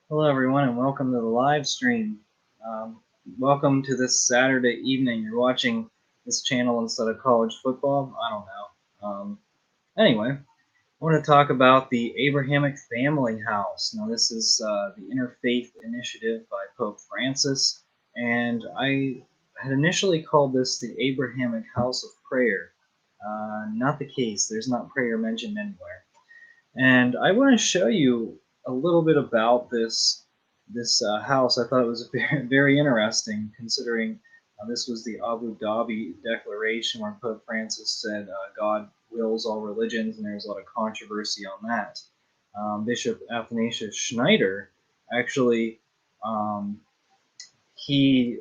Hello, everyone, and welcome to the live stream. Um, Welcome to this Saturday evening. You're watching this channel instead of college football. I don't know. Anyway, I want to talk about the Abrahamic Family House. Now, this is the Interfaith initiative by Pope Francis, and I had initially called this the Abrahamic House of Prayer. Not the case. There's not prayer mentioned anywhere. And I want to show you a little bit about this house. I thought it was very interesting, considering this was the Abu Dhabi Declaration, where Pope Francis said God wills all religions, and there's a lot of controversy on that. Bishop Athanasius Schneider actually um, he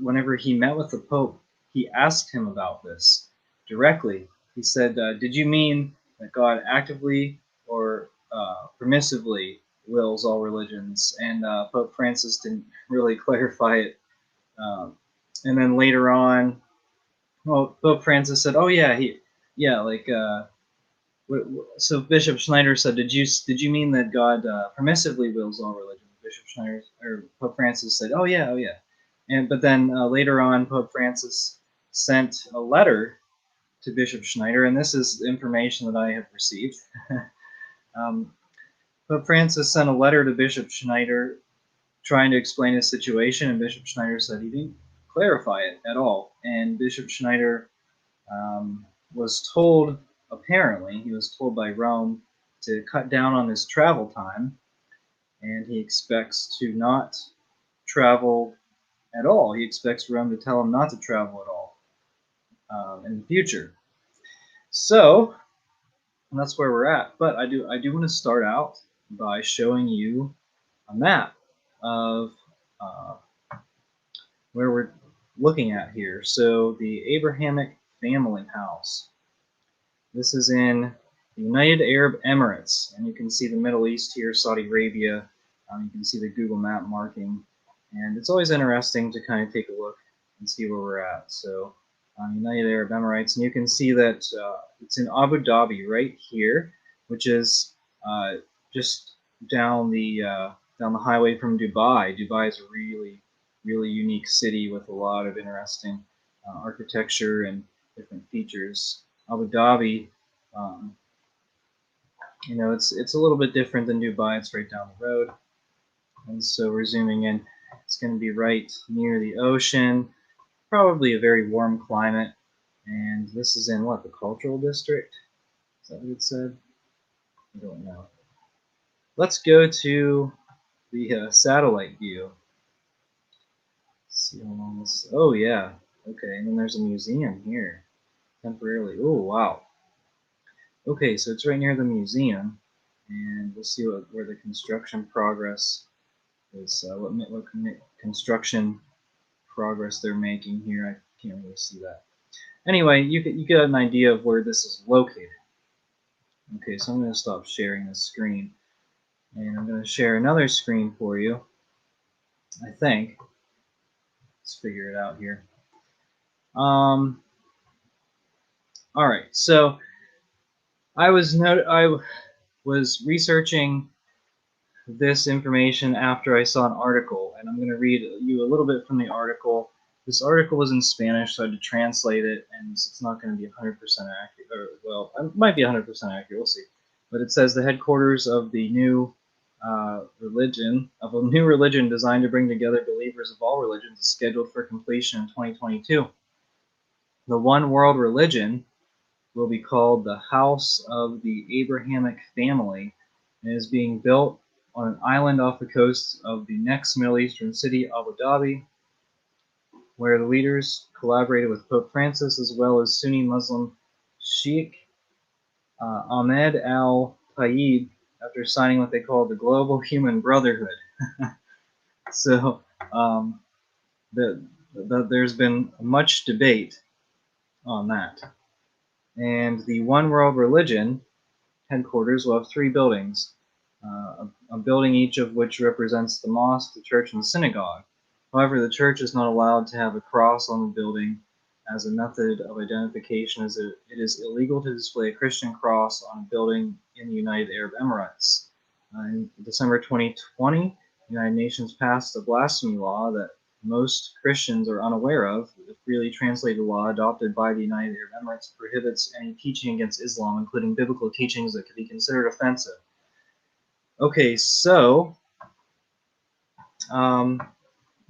whenever he met with the Pope, he asked him about this directly. He said, "Did you mean that God actively or permissively wills all religions?" And Pope Francis didn't really clarify it. Um, and then later on, well, Pope Francis said, "Oh yeah, yeah, like." So Bishop Schneider said, "Did you mean that God permissively wills all religions?" Bishop Schneider or Pope Francis said, "Oh yeah, oh yeah." And but then later on, Pope Francis sent a letter to Bishop Schneider, and this is information that I have received. um, Pope Francis sent a letter to Bishop Schneider trying to explain his situation, and Bishop Schneider said he didn't clarify it at all. And Bishop Schneider was told, apparently, he was told by Rome to cut down on his travel time, and he expects to not travel at all. He expects Rome to tell him not to travel at all in the future. So that's where we're at. But I do want to start out by showing you a map of uh, where we're looking at here. So the Abrahamic family house. This is in the United Arab Emirates, and you can see the Middle East here, Saudi Arabia. You can see the Google map marking, and it's always interesting to kind of take a look and see where we're at. So, United Arab Emirates, and you can see that it's in Abu Dhabi right here, which is uh, just down the highway from Dubai. Dubai is a really unique city with a lot of interesting architecture and different features. Abu Dhabi, um, it's a little bit different than Dubai. It's right down the road, and so we're zooming in. It's going to be right near the ocean, probably a very warm climate. And this is in what, the cultural district? Is that what it said? I don't know. Let's go to the satellite view. Let's see how long this. Oh yeah. Okay, and then there's a museum here temporarily. Oh wow. Okay, so it's right near the museum, and we'll see where the construction progress is. What construction progress they're making here. I can't really see that. Anyway, you get an idea of where this is located. Okay, so I'm going to stop sharing this screen, and I'm going to share another screen for you. I think. Let's figure it out here. All right, so I was researching this information after I saw an article, and I'm going to read you a little bit from the article. This article was in Spanish, so I had to translate it, and it's not going to be 100% accurate. Or, well, it might be 100% accurate. We'll see. But it says the headquarters of the new a new religion designed to bring together believers of all religions, is scheduled for completion in 2022. The one world religion will be called the House of the Abrahamic Family, and is being built on an island off the coast of the next Middle Eastern city, Abu Dhabi, where the leaders collaborated with Pope Francis as well as Sunni Muslim Sheikh Ahmed Al Tayeb after signing what they call the Global Human Brotherhood. So um, there's been much debate on that. And the One World Religion headquarters will have three buildings, a building each of which represents the mosque, the church, and the synagogue. However, the church is not allowed to have a cross on the building as a method of identification, as it is illegal to display a Christian cross on a building in the United Arab Emirates. In December 2020, the United Nations passed a blasphemy law that most Christians are unaware of. The freely translated law adopted by the United Arab Emirates prohibits any teaching against Islam, including biblical teachings that could be considered offensive. Okay, so let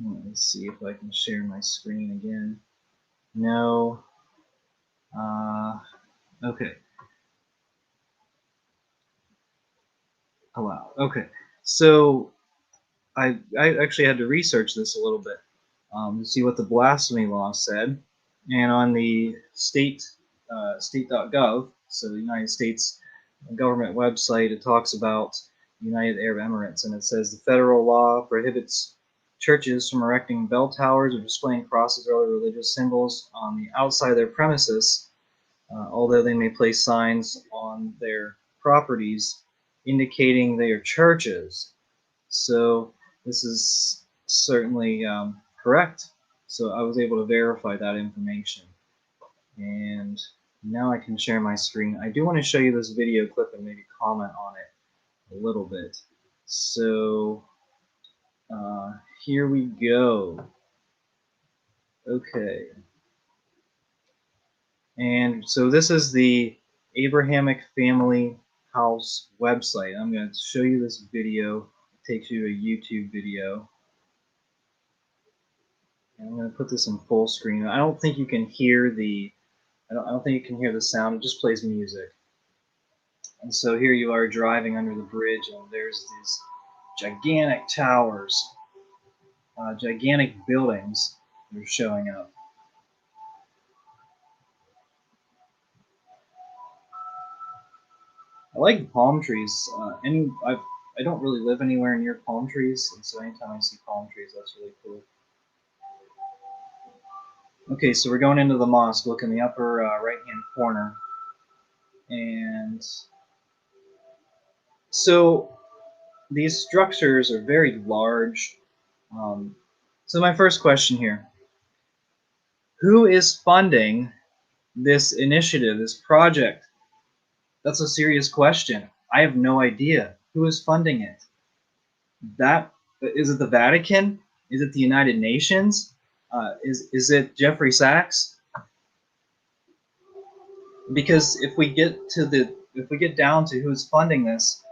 me see if I can share my screen again. No. Okay. Allow. Okay. So I actually had to research this a little bit to see what the blasphemy law said, and on the state.gov, so the United States government website, it talks about the United Arab Emirates, and it says the federal law prohibits churches from erecting bell towers or displaying crosses or other religious symbols on the outside of their premises, although they may place signs on their properties indicating they are churches. So this is certainly correct. So I was able to verify that information. And now I can share my screen. I do want to show you this video clip and maybe comment on it a little bit. So here we go. Okay. And so this is the Abrahamic Family House website. I'm going to show you this video. It takes you to a YouTube video. And I'm going to put this in full screen. I don't think you can hear the I don't think you can hear the sound. It just plays music. And so here you are driving under the bridge, and there's these gigantic towers, gigantic buildings that are showing up. I like palm trees. I don't really live anywhere near palm trees, and so anytime I see palm trees, that's really cool. Okay, so we're going into the mosque. Look in the upper right-hand corner. And so these structures are very large. So my first question here, who is funding this initiative, this project? That's a serious question. I have no idea. Who is funding it? Is it the Vatican? Is it the United Nations? Is it Jeffrey Sachs? Because if we get down to who's funding this,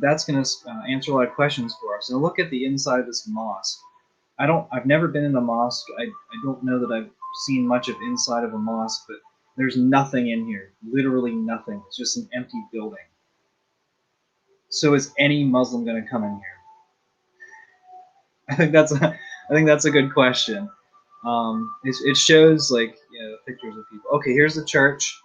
that's going to answer a lot of questions for us. Now look at the inside of this mosque. I've never been in a mosque. I don't know that I've seen much of inside of a mosque, but there's nothing in here. Literally nothing. It's just an empty building. So is any Muslim going to come in here? I think that's a good question. It shows like pictures of people. Okay, here's the church.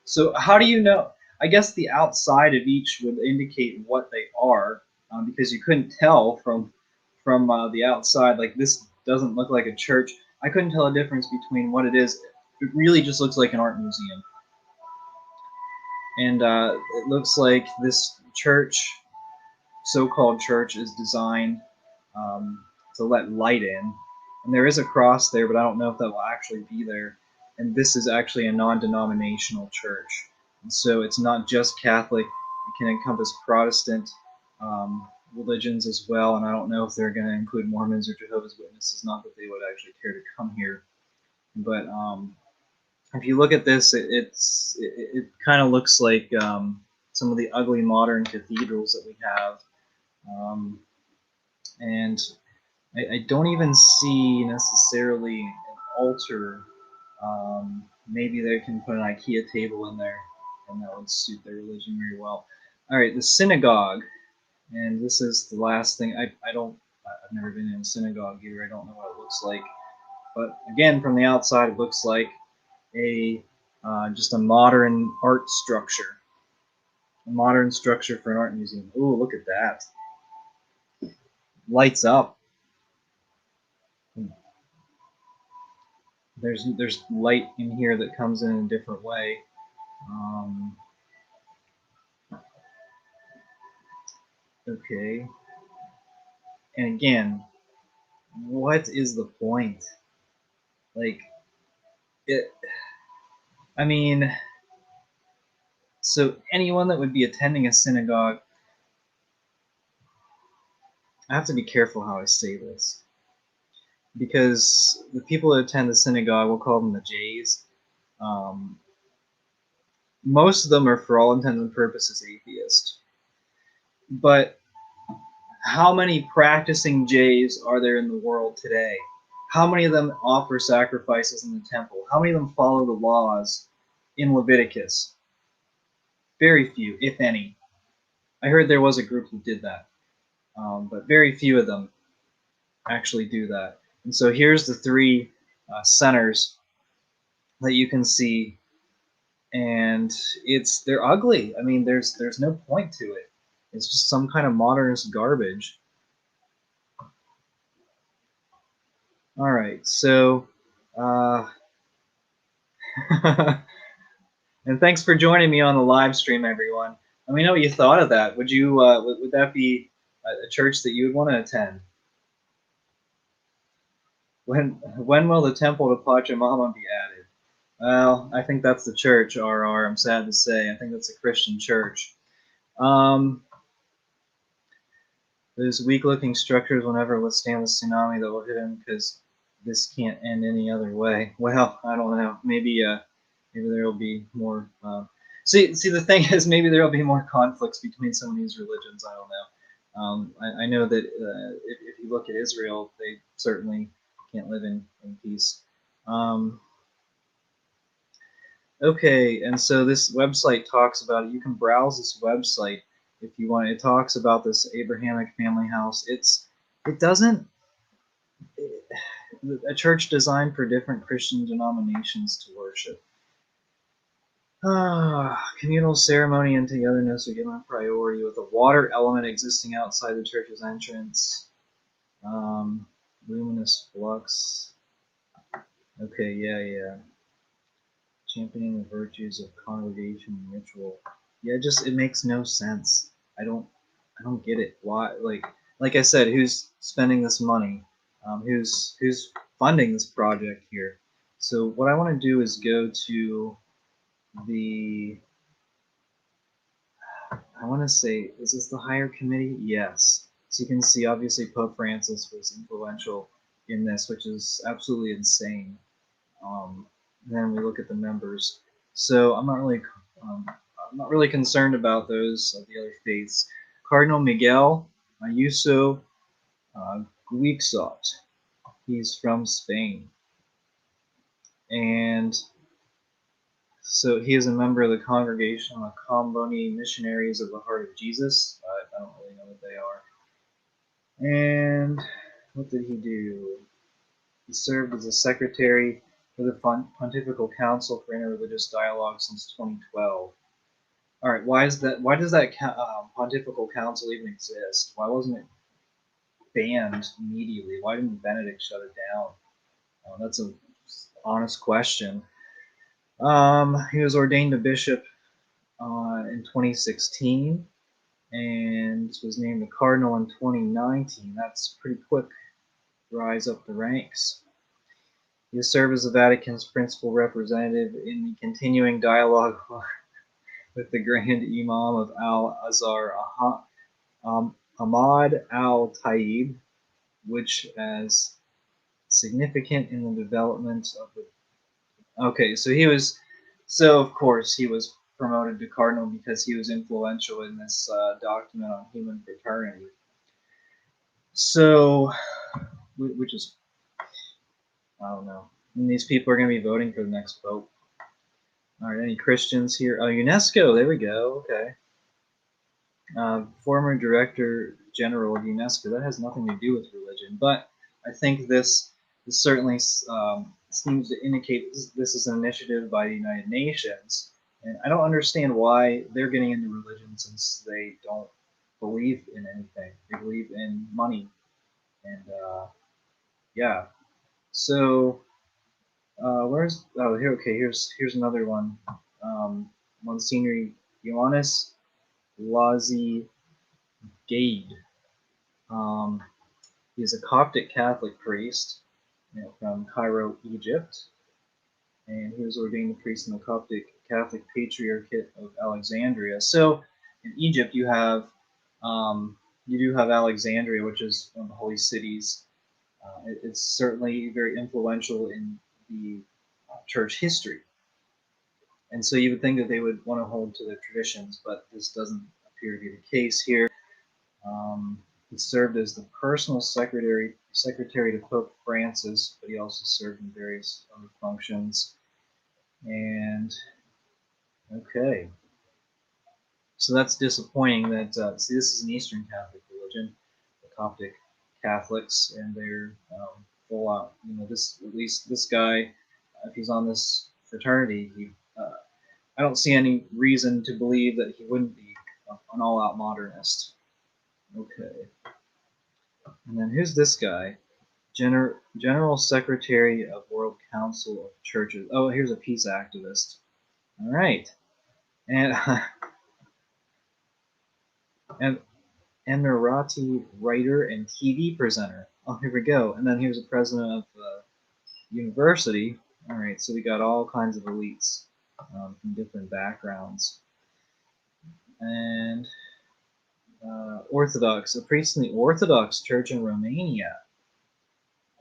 So how do you know? I guess the outside of each would indicate what they are, because you couldn't tell from the outside. Like this doesn't look like a church. I couldn't tell a difference between what it is. It really just looks like an art museum. And it looks like this church, so-called church, is designed to let light in. And there is a cross there, but I don't know if that will actually be there. And this is actually a non-denominational church. And so it's not just Catholic. It can encompass Protestant religions as well. And I don't know if they're going to include Mormons or Jehovah's Witnesses. Not that they would actually care to come here. But if you look at this, it kind of looks like some of the ugly modern cathedrals that we have. And I don't even see necessarily an altar. Maybe they can put an IKEA table in there, and that would suit their religion very well. All right, the synagogue, and this is the last thing. I've never been in a synagogue either. I don't know what it looks like, but again, from the outside, it looks like just a modern art structure, a modern structure for an art museum. Ooh, look at that! Lights up. There's light in here that comes in a different way. Okay. And again, what is the point? Like, I mean, So anyone that would be attending a synagogue, I have to be careful how I say this, because the people that attend the synagogue, we'll call them the Jays, most of them are, for all intents and purposes, atheist. But how many practicing Jays are there in the world today? How many of them offer sacrifices in the temple? How many of them follow the laws in Leviticus? Very few, if any. I heard there was a group who did that, but very few of them actually do that. And so here's the three centers that you can see, and they're ugly. I mean, there's no point to it. It's just some kind of modernist garbage. All right, so and thanks for joining me on the live stream, everyone. Let me know what you thought of that. Would you would that be a church that you would want to attend? When will the temple to Pachamama be added? Well, I think that's the church, RR. I'm sad to say. I think that's a Christian church. Those weak-looking structures will never withstand the tsunami that will hit them, because this can't end any other way. Well, I don't know. Maybe there will be more. See, the thing is, maybe there will be more conflicts between some of these religions. I don't know. I know that if you look at Israel, they certainly can't live in peace. Okay, and so this website talks about it. You can browse this website if you want. It talks about this Abrahamic family house. It doesn't a church designed for different Christian denominations to worship. Communal ceremony and togetherness are given a priority, with a water element existing outside the church's entrance. Luminous flux. Okay, yeah. Championing the virtues of congregation and ritual. Yeah, it makes no sense. I don't get it. Why? Like I said, who's spending this money? Who's funding this project here? So what I want to do is go to the. I want to say, is this the higher committee? Yes. So you can see, obviously, Pope Francis was influential in this, which is absolutely insane. Then we look at the members. So I'm not really concerned about those of the other faiths. Cardinal Miguel Ayuso Guixot. He's from Spain, and so he is a member of the Congregation of Comboni Missionaries of the Heart of Jesus. I don't really know what they are. And what did he do? He served as a secretary for the Pontifical Council for Interreligious Dialogue since 2012. All right, why does that Pontifical Council even exist? Why wasn't it banned immediately? Why didn't Benedict shut it down? That's an honest question. He was ordained a bishop in 2016 and was named a cardinal in 2019. That's pretty quick rise up the ranks. He has served as the Vatican's principal representative in the continuing dialogue with the Grand Imam of Al-Azhar, Ahmad al-Tayyib, which is significant in the development of the. Okay, so of course he was promoted to cardinal because he was influential in this document on human fraternity. So, which is, I don't know. And these people are going to be voting for the next pope. All right, any Christians here? Oh, UNESCO, there we go. Okay. Former Director General of UNESCO. That has nothing to do with religion, but I think this certainly seems to indicate this is an initiative by the United Nations, and I don't understand why they're getting into religion, since they don't believe in anything. They believe in money, and yeah. So where's here? Okay, here's another one. Monsignor Ioannis Lazi Gade. He's a Coptic Catholic priest, from Cairo, Egypt, and he was ordained a priest in the Coptic Catholic Patriarchate of Alexandria. So in Egypt, you do have Alexandria, which is one of the holy cities. It's certainly very influential in the church history, and so you would think that they would want to hold to their traditions, but this doesn't appear to be the case here. He served as the personal secretary to Pope Francis, but he also served in various other functions. And okay, so that's disappointing. That see, this is an Eastern Catholic religion, the Coptic Catholics, and they're full out. This at least this guy, if he's on this fraternity, I don't see any reason to believe that he wouldn't be an all-out modernist. Okay, and then who's this guy? General Secretary of World Council of Churches. Oh, here's a peace activist. All right, and and Emirati writer and TV presenter. Oh, here we go. And then here's a president of university. All right, so we got all kinds of elites from different backgrounds. And Orthodox, a priest in the Orthodox Church in Romania,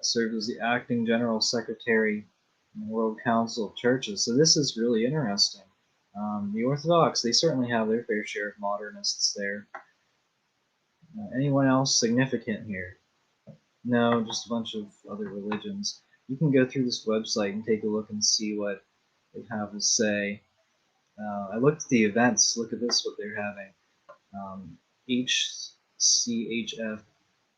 served as the acting general secretary in the World Council of Churches. So this is really interesting. The Orthodox, they certainly have their fair share of modernists there. Anyone else significant here? No, just a bunch of other religions. You can go through this website and take a look and see what they have to say. I looked at the events. Look at this, what they're having. HCHF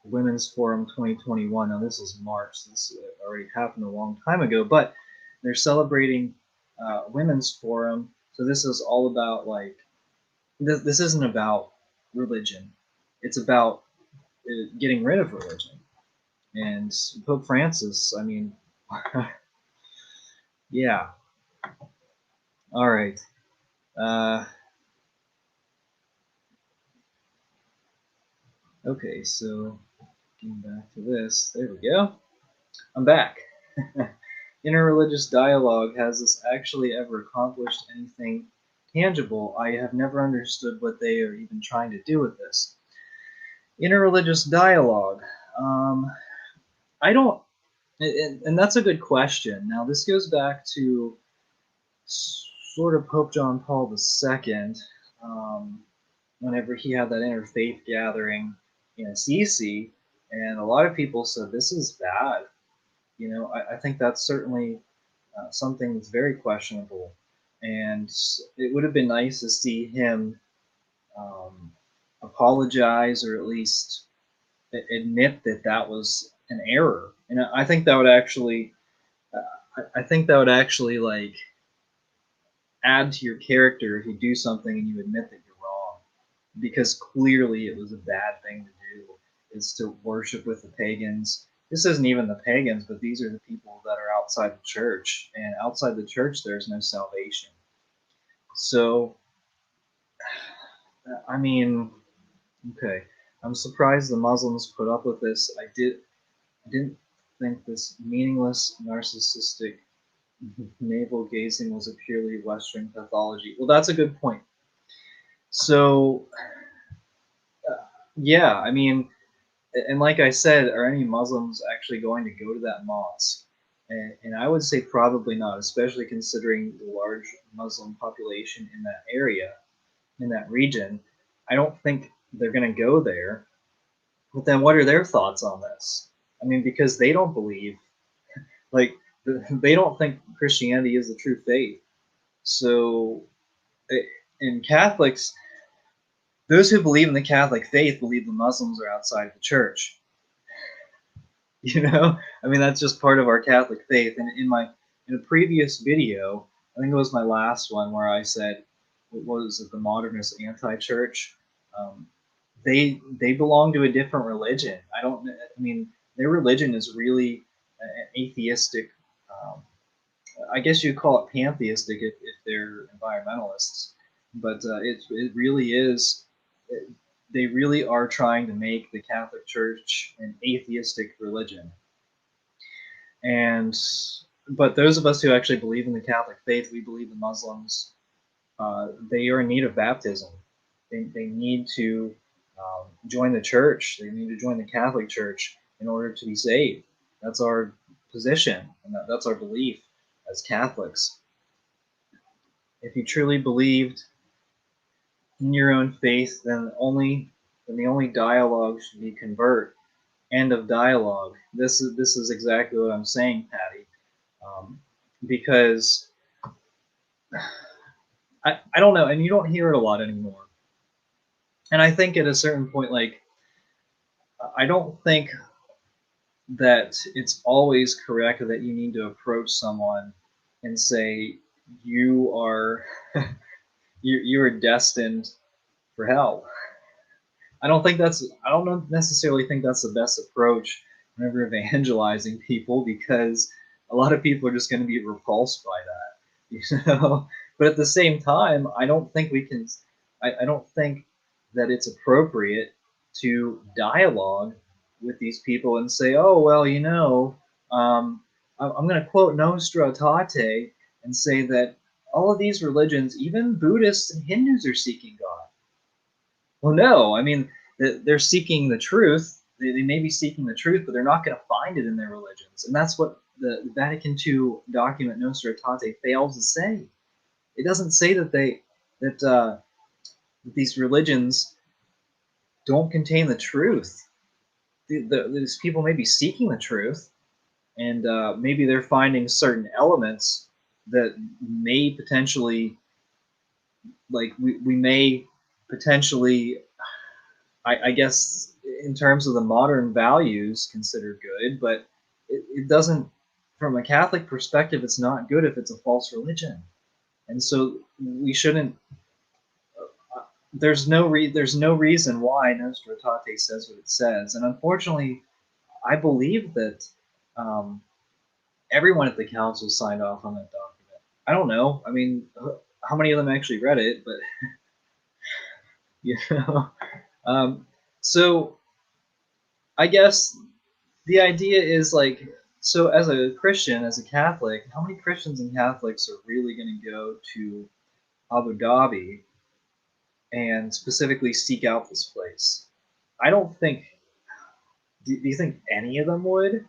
Women's Forum 2021. Now this is March. This already happened a long time ago, but they're celebrating Women's Forum. So this is all about this isn't about religion. It's about getting rid of religion. And Pope Francis, I mean, yeah. All right. Okay, so getting back to this. There we go. I'm back. Interreligious dialogue, has this actually ever accomplished anything tangible? I have never understood what they are even trying to do with this. Interreligious dialogue. I don't, and that's a good question. Now, this goes back to sort of Pope John Paul II, whenever he had that interfaith gathering in Assisi, and a lot of people said this is bad. I think that's certainly something that's very questionable, and it would have been nice to see him apologize, or at least admit that that was an error. And I think that would actually, like add to your character if you do something and you admit that you're wrong, because clearly it was a bad thing to do, is to worship with the pagans. This isn't even the pagans, but these are the people that are outside the church, and outside the church there's no salvation. So, I mean, okay, I'm surprised the Muslims put up with this. I didn't think this meaningless, narcissistic, navel gazing was a purely Western pathology. Well, that's a good point. So, yeah, I mean, and like I said, are any Muslims actually going to go to that mosque? And I would say probably not, especially considering the large Muslim population in that area, in that region. I don't think they're going to go there. But then what are their thoughts on this? I mean, because they don't believe, like, they don't think Christianity is the true faith. So, in Catholics, those who believe in the Catholic faith believe the Muslims are outside of the church. I mean, that's just part of our Catholic faith. And in a previous video, I think it was my last one, where I said, what was it, the modernist anti-church? They belong to a different religion. I mean, their religion is really an atheistic. I guess you'd call it pantheistic if they're environmentalists, but it really is. They really are trying to make the Catholic Church an atheistic religion, and but those of us who actually believe in the Catholic faith, we believe the Muslims, they are in need of baptism. They need to join the church. They need to join the Catholic Church in order to be saved. That's our position, and that's our belief as Catholics. If you truly believed in your own faith, then the only dialogue should be convert. End of dialogue. This is exactly what I'm saying, Patty. Because I don't know, and you don't hear it a lot anymore. And I think at a certain point, like, I don't think that it's always correct that you need to approach someone and say you are you are destined for hell. I don't necessarily think that's the best approach whenever evangelizing people, because a lot of people are just going to be repulsed by that, you know. But at the same time, I don't think we can. I don't think that it's appropriate to dialogue with these people and say, oh well, you know, I'm going to quote Nostra Aetate and say that all of these religions, even Buddhists and Hindus, are seeking God. Well, no, I mean, they're seeking the truth. They may be seeking the truth, but they're not going to find it in their religions. And that's what the Vatican II document Nostra Aetate fails to say. It doesn't say that these religions don't contain the truth. These people may be seeking the truth, and maybe they're finding certain elements that may potentially, like we may potentially, I guess, in terms of the modern values, considered good, but it doesn't, from a Catholic perspective, it's not good if it's a false religion. And so we shouldn't, there's no reason why Nostra Aetate says what it says. And unfortunately, I believe that everyone at the council signed off on that document. I don't know. I mean, how many of them actually read it? But you know, so I guess the idea is like, so as a Christian, as a Catholic, how many Christians and Catholics are really going to go to Abu Dhabi and specifically seek out this place? I don't think. Do you think any of them would?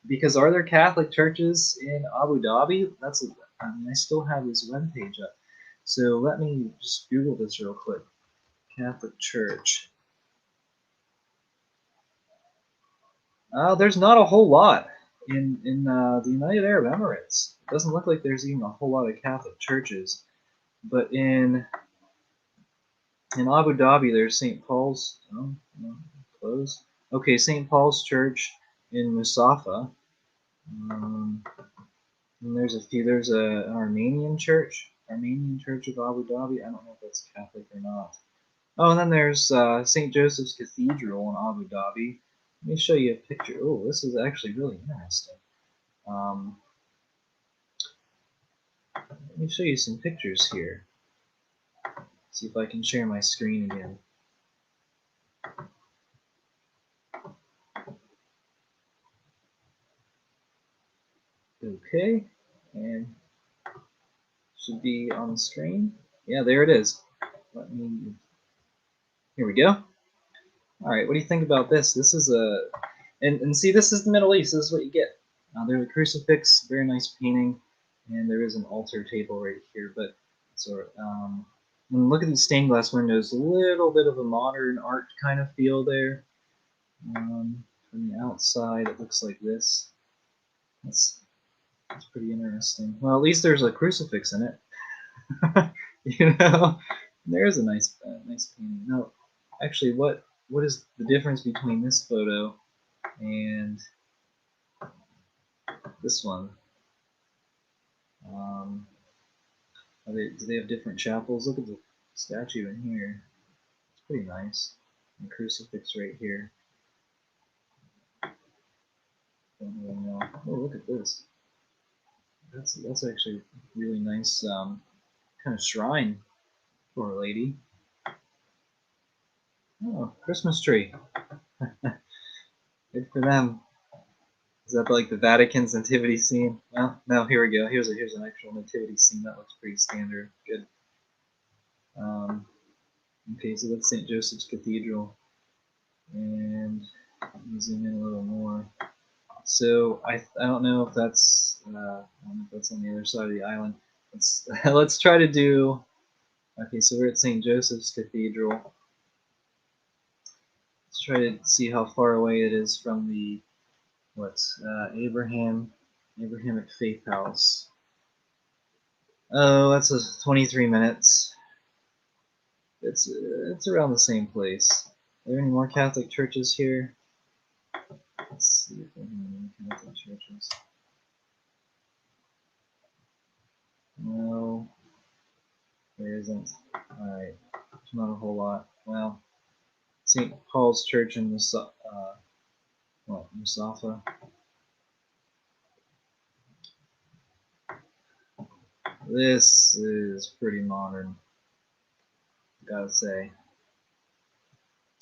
Because are there Catholic churches in Abu Dhabi? I mean, I still have this webpage up. So let me just Google this real quick. Catholic Church. There's not a whole lot in the United Arab Emirates. It doesn't look like there's even a whole lot of Catholic churches. But in Abu Dhabi, there's St. Paul's. Oh, no, closed. Okay, St. Paul's Church in Musafa. And there's a few. There's an Armenian Church of Abu Dhabi. I don't know if that's Catholic or not. Oh, and then there's St. Joseph's Cathedral in Abu Dhabi. Let me show you a picture. Oh, this is actually really interesting. Let me show you some pictures here. See if I can share my screen again. Okay, and should be on the screen. Yeah, there it is. Here we go. All right, what do you think about this? This is and see, this is the Middle East. This is what you get. There's a crucifix, very nice painting, and there is an altar table right here. But and look at these stained glass windows. A little bit of a modern art kind of feel there. From the outside, it looks like this. That's pretty interesting. Well, at least there's a crucifix in it. You know, there's a nice painting. No, actually, what is the difference between this photo and this one? Do they have different chapels? Look at the statue in here. It's pretty nice. And the crucifix right here. Don't really know. Oh, look at this. That's actually a really nice kind of shrine for a lady. Oh, Christmas tree. Good for them. Is that like the Vatican's nativity scene? Well, no, here we go. Here's an actual nativity scene that looks pretty standard. Good. Okay, so that's St. Joseph's Cathedral. And zoom in a little more. So I don't know if that's on the other side of the island. Let's try to do. Okay, so we're at St. Joseph's Cathedral. Let's try to see how far away it is from the Abrahamic Faith House. Oh, that's 23 minutes. It's around the same place. Are there any more Catholic churches here? Let's see if there are any Catholic churches. No, there isn't. Alright, there's not a whole lot. Well, St. Paul's Church in Musafa. This is pretty modern, gotta say.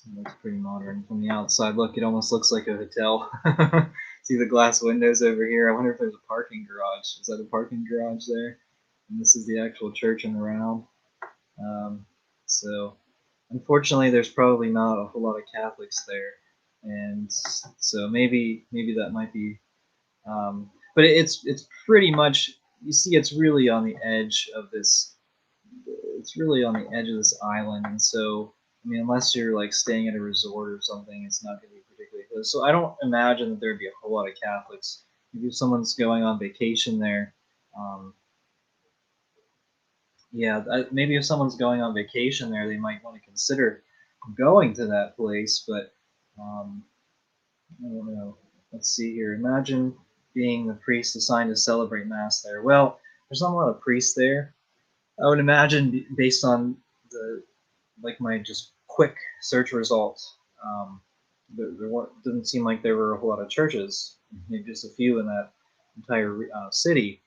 It looks pretty modern from the outside. Look, it almost looks like a hotel. See the glass windows over here? I wonder if there's a parking garage. Is that a parking garage there? And this is the actual church in the round. So, unfortunately, there's probably not a whole lot of Catholics there, and so maybe that might be. But it's pretty much, you see, it's really on the edge of this. It's really on the edge of this island, and so I mean, unless you're like staying at a resort or something, it's not going to be particularly close. So I don't imagine that there'd be a whole lot of Catholics. Maybe if someone's going on vacation there, um, maybe if someone's going on vacation there, they might want to consider going to that place. But I don't know. Let's see here. Imagine being the priest assigned to celebrate Mass there. Well, there's not a lot of priests there. I would imagine, based on my just quick search results, there didn't seem like there were a whole lot of churches. Maybe just a few in that entire city.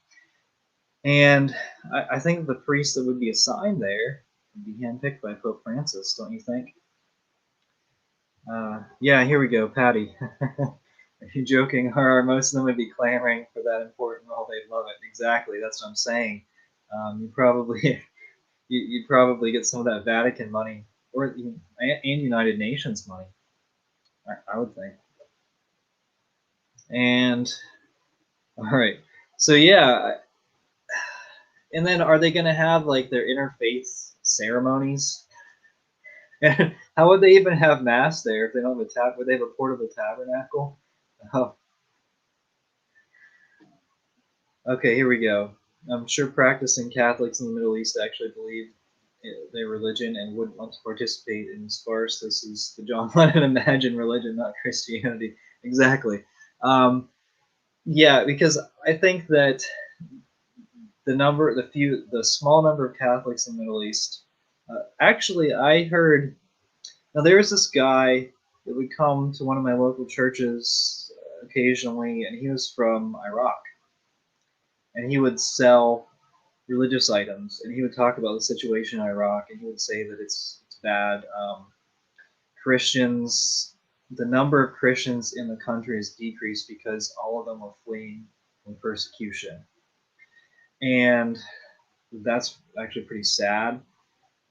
And I think the priest that would be assigned there would be handpicked by Pope Francis, don't you think? Yeah, here we go, Patty. Are you joking? Or most of them would be clamoring for that important role. They'd love it. Exactly, that's what I'm saying. You probably you'd probably get some of that Vatican money, and United Nations money. I would think. And all right, so yeah, and then are they going to have like their interfaith ceremonies? How would they even have Mass there if they don't have a would they have a portable tabernacle? Oh. Okay, here we go. I'm sure practicing Catholics in the Middle East actually believe their religion and would want to participate in this farce. This is the John Lennon imagined religion, not Christianity. Exactly. Yeah, because I think that the small number of Catholics in the Middle East. Actually, I heard. Now there was this guy that would come to one of my local churches occasionally, and he was from Iraq, and he would sell religious items, and he would talk about the situation in Iraq, and he would say that it's bad. Christians, the number of Christians in the country has decreased because all of them are fleeing from persecution, and that's actually pretty sad,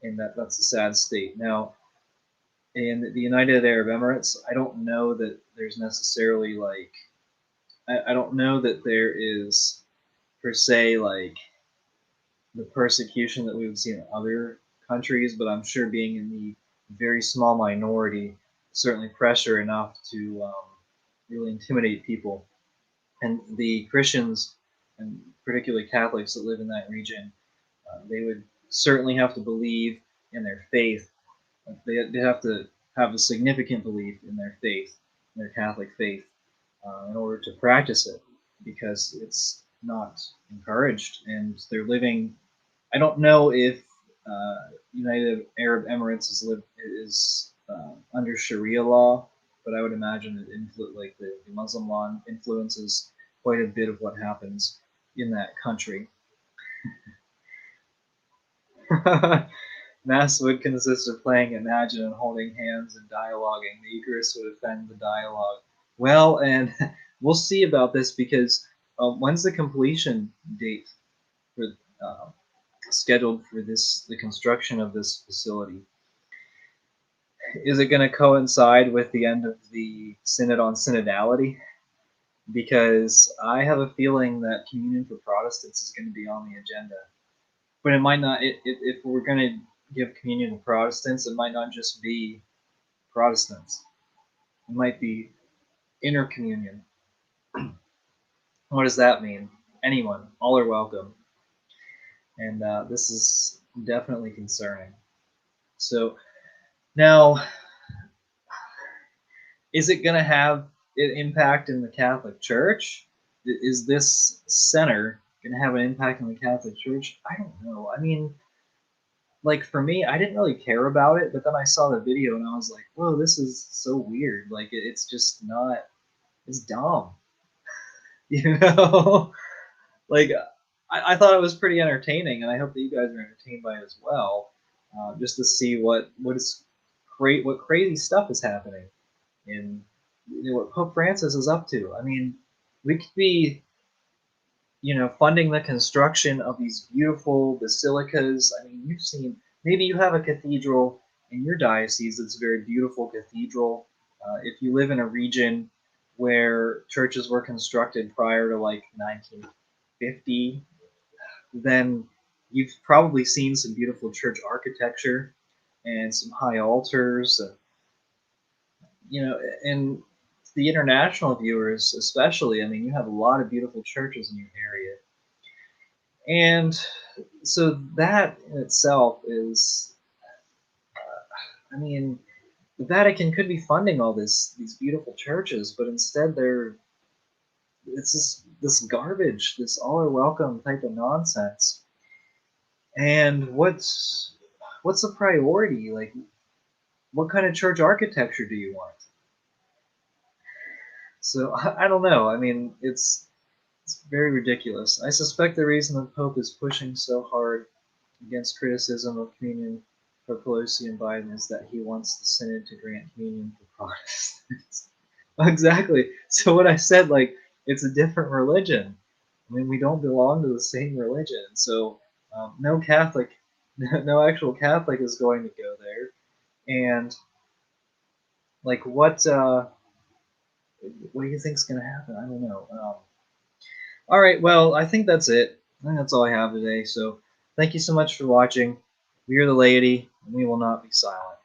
and that's a sad state. Now, in the United Arab Emirates, I don't know that there's necessarily like, I don't know that there is per se like the persecution that we would see in other countries, but I'm sure being in the very small minority, certainly pressure enough to really intimidate people. And the Christians, and particularly Catholics that live in that region, they would certainly have to believe in their faith. They have to have a significant belief in their faith, their Catholic faith, in order to practice it, because it's not encouraged, and they're living. I don't know if United Arab Emirates is under Sharia law, but I would imagine like the Muslim law influences quite a bit of what happens in that country. Mass would consist of playing Imagine and holding hands and dialoguing. The Eucharist would offend the dialogue. Well, and we'll see about this because when's the completion date for uh, scheduled for the construction of this facility? Is it going to coincide with the end of the Synod on Synodality? Because I have a feeling that communion for Protestants is going to be on the agenda. But it might not. If we're going to give communion to Protestants, it might not just be Protestants. It might be intercommunion. What does that mean? Anyone, all are welcome. And this is definitely concerning. So now, is it going to have an impact in the Catholic Church? Is this center going to have an impact in the Catholic Church? I don't know. I mean, like for me, I didn't really care about it, but then I saw the video and I was like, whoa, this is so weird. Like it's just not. It's dumb. You know, like I thought it was pretty entertaining, and I hope that you guys are entertained by it as well, just to see what crazy stuff is happening in what Pope Francis is up to. I mean, we could be funding the construction of these beautiful basilicas. I mean, you've seen, maybe you have a cathedral in your diocese that's a very beautiful cathedral. If you live in a region where churches were constructed prior to like 1950, then you've probably seen some beautiful church architecture and some high altars. And the international viewers, especially, I mean, you have a lot of beautiful churches in your area. And so that in itself is, I mean, the Vatican could be funding all these beautiful churches, but instead it's this garbage, this all are welcome type of nonsense. And what's the priority? Like, what kind of church architecture do you want? So I don't know. I mean, it's very ridiculous. I suspect the reason the Pope is pushing so hard against criticism of communion for Pelosi and Biden is that he wants the Synod to grant communion for Protestants. Exactly. So what I said, like, it's a different religion. I mean, we don't belong to the same religion. So no Catholic, no actual Catholic is going to go there. And like, what do you think's going to happen? I don't know. All right. Well, I think that's it. I think that's all I have today. So thank you so much for watching. We are the laity, and we will not be silent.